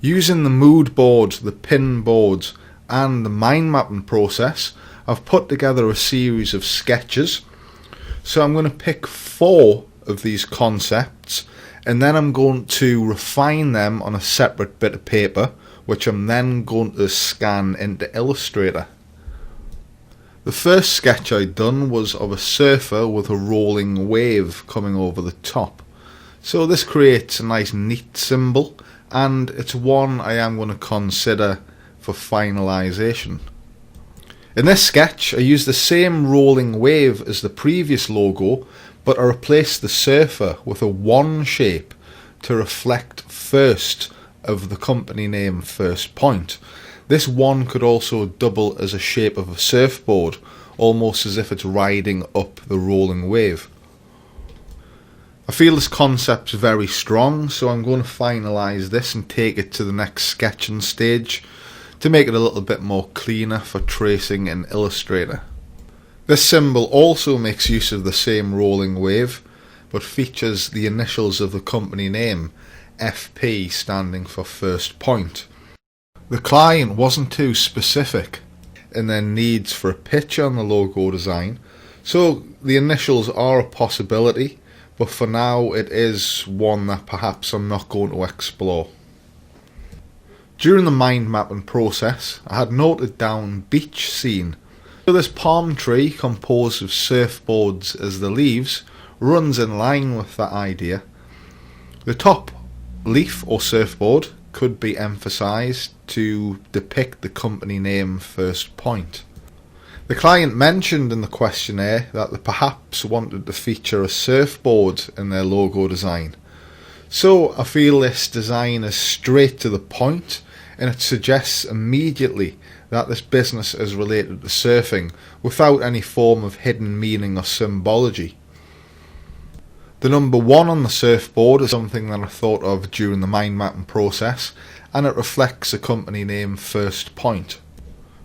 Using the mood board, the pin board and the mind mapping process, I've put together a series of sketches. So I'm going to pick 4 of these concepts and then I'm going to refine them on a separate bit of paper, which I'm then going to scan into Illustrator. The first sketch I'd done was of a surfer with a rolling wave coming over the top. So this creates a nice neat symbol, and it's one I am going to consider for finalisation. In this sketch I used the same rolling wave as the previous logo, but I replaced the surfer with a 1 shape to reflect first of the company name First Point. This 1 could also double as a shape of a surfboard, almost as if it's riding up the rolling wave. I feel this concept's very strong, so I'm going to finalise this and take it to the next sketching stage to make it a little bit more cleaner for tracing in Illustrator. This symbol also makes use of the same rolling wave, but features the initials of the company name, FP, standing for First Point. The client wasn't too specific in their needs for a picture on the logo design, so the initials are a possibility, but for now it is one that perhaps I'm not going to explore. During the mind mapping process, I had noted down beach scene. So this palm tree, composed of surfboards as the leaves, runs in line with that idea. The top leaf or surfboard could be emphasised to depict the company name First Point. The client mentioned in the questionnaire that they perhaps wanted to feature a surfboard in their logo design. So I feel this design is straight to the point, and it suggests immediately that this business is related to surfing without any form of hidden meaning or symbology. The number 1 on the surfboard is something that I thought of during the mind mapping process, and it reflects the company name First Point.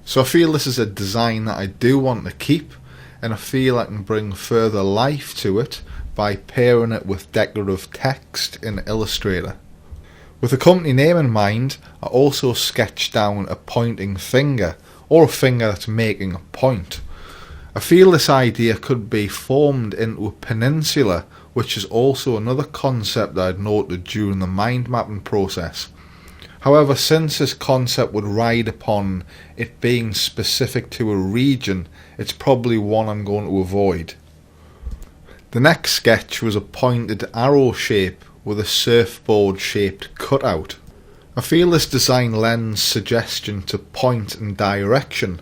So I feel this is a design that I do want to keep, and I feel I can bring further life to it by pairing it with decorative text in Illustrator. With the company name in mind, I also sketched down a pointing finger, or a finger that's making a point. I feel this idea could be formed into a peninsula, which is also another concept that I'd noted during the mind mapping process. However, since this concept would ride upon it being specific to a region, it's probably one I'm going to avoid. The next sketch was a pointed arrow shape with a surfboard shaped cutout. I feel this design lends suggestion to point and direction,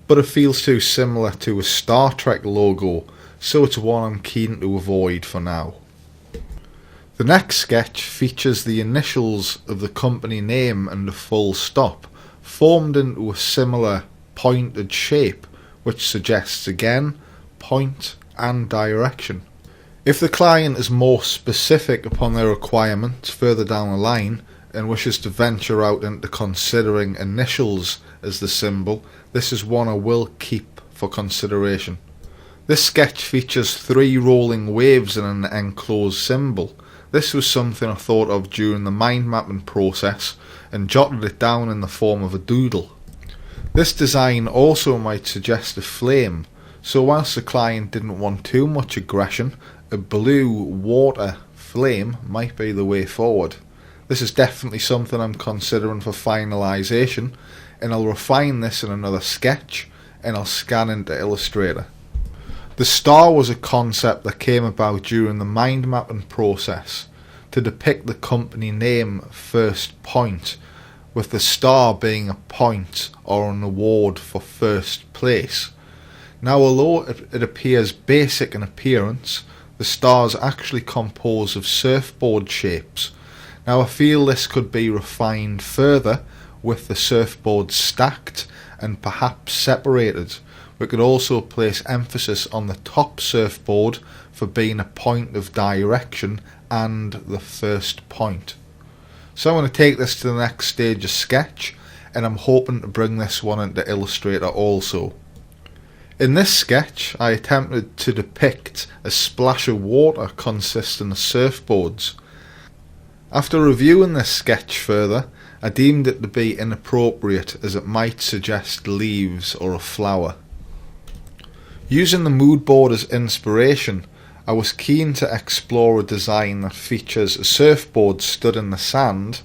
but it feels too similar to a Star Trek logo, so it's one I'm keen to avoid for now. The next sketch features the initials of the company name and a full stop, formed into a similar pointed shape, which suggests again point and direction. If the client is more specific upon their requirements further down the line and wishes to venture out into considering initials as the symbol, this is one I will keep for consideration. This sketch features 3 rolling waves in an enclosed symbol. This was something I thought of during the mind mapping process and jotted it down in the form of a doodle. This design also might suggest a flame, so whilst the client didn't want too much aggression, a blue water flame might be the way forward. This is definitely something I'm considering for finalisation, and I'll refine this in another sketch and I'll scan into Illustrator. The star was a concept that came about during the mind mapping process to depict the company name First Point, with the star being a point or an award for first place. Now, although it appears basic in appearance, the star is actually composed of surfboard shapes. Now I feel this could be refined further with the surfboard stacked and perhaps separated. We could also place emphasis on the top surfboard for being a point of direction and the first point. So I'm going to take this to the next stage of sketch, and I'm hoping to bring this one into Illustrator also. In this sketch I attempted to depict a splash of water consisting of surfboards. After reviewing this sketch further, I deemed it to be inappropriate as it might suggest leaves or a flower. Using the mood board as inspiration, I was keen to explore a design that features a surfboard stood in the sand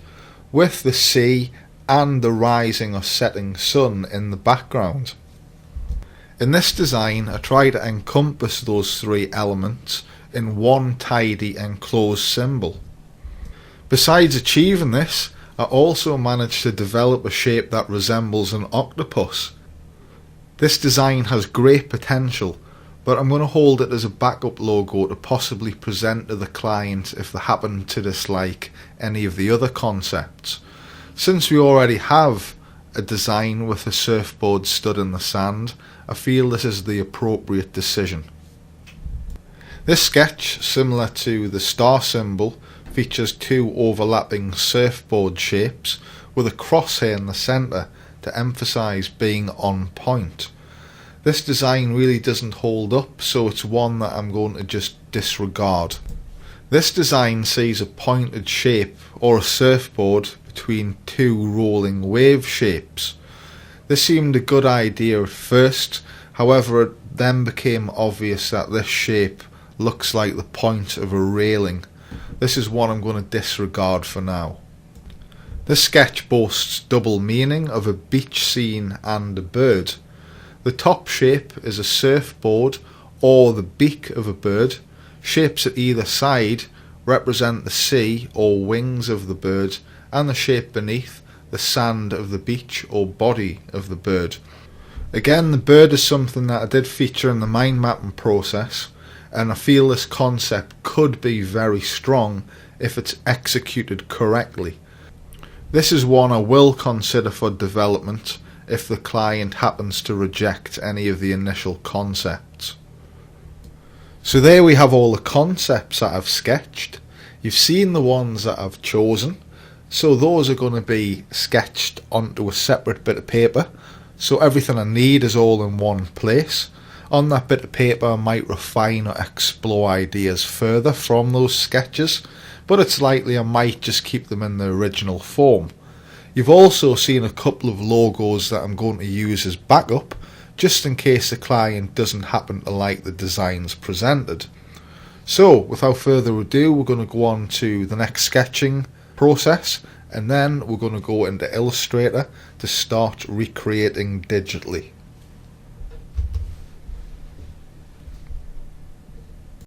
with the sea and the rising or setting sun in the background. In this design, I try to encompass those three elements in one tidy enclosed symbol. Besides achieving this, I also managed to develop a shape that resembles an octopus. This design has great potential, but I'm going to hold it as a backup logo to possibly present to the client if they happen to dislike any of the other concepts. Since we already have a design with a surfboard stood in the sand, I feel this is the appropriate decision. This sketch, similar to the star symbol, features two overlapping surfboard shapes with a crosshair in the centre to emphasise being on point. This design really doesn't hold up, so it's one that I'm going to just disregard. This design sees a pointed shape or a surfboard between two rolling wave shapes. This seemed a good idea at first, however it then became obvious that this shape looks like the point of a railing. This is one I'm going to disregard for now. This sketch boasts double meaning of a beach scene and a bird. The top shape is a surfboard or the beak of a bird. Shapes at either side represent the sea or wings of the bird, and the shape beneath the sand of the beach or body of the bird. Again, the bird is something that I did feature in the mind mapping process, and I feel this concept could be very strong if it's executed correctly. This is one I will consider for development if the client happens to reject any of the initial concepts. So there we have all the concepts that I've sketched. You've seen the ones that I've chosen, so those are going to be sketched onto a separate bit of paper, so everything I need is all in one place. On that bit of paper I might refine or explore ideas further from those sketches, but it's likely I might just keep them in the original form. You've also seen a couple of logos that I'm going to use as backup, just in case the client doesn't happen to like the designs presented. So without further ado, we're going to go on to the next sketching process, and then we're going to go into Illustrator to start recreating digitally.